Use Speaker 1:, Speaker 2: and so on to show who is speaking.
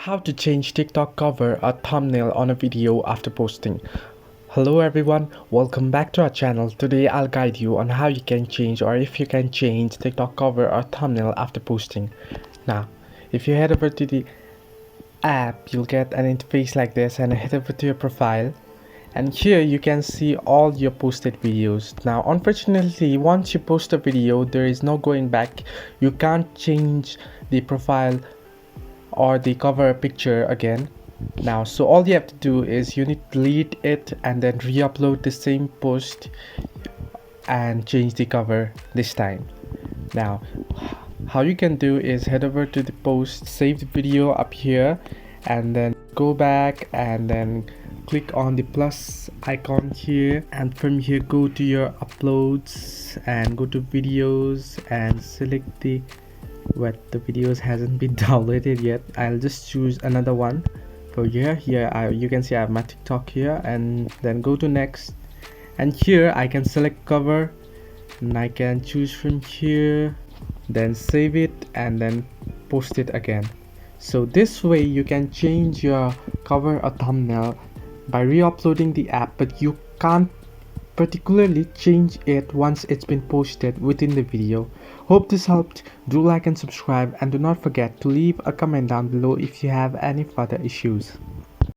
Speaker 1: How to change TikTok cover or thumbnail on a video after posting. Hello everyone, welcome back to our channel. Today I'll guide you on how you can change or if you can change TikTok cover or thumbnail after posting. Now, if you head over to the app, you'll get an interface like this and head over to your profile. And here you can see all your posted videos. Now unfortunately, once you post a video, there is no going back. You can't change the profile or the cover picture again. Now, so all you have to do is you need to delete it and then re-upload the same post and change the cover this time. Now, how you can do is head over to the post, save the video up here, and then go back and then click on the plus icon here, and from here go to your uploads and go to videos and select the the videos hasn't been downloaded yet. I'll just choose another one for here. You can see I have my TikTok here, and then go to next, and here I can select cover and I can choose from here, then save it and then post it again. So this way you can change your cover or thumbnail by re-uploading the app, but you can't particularly change it once it's been posted within the video. Hope this helped. Do like and subscribe, and do not forget to leave a comment down below if you have any further issues.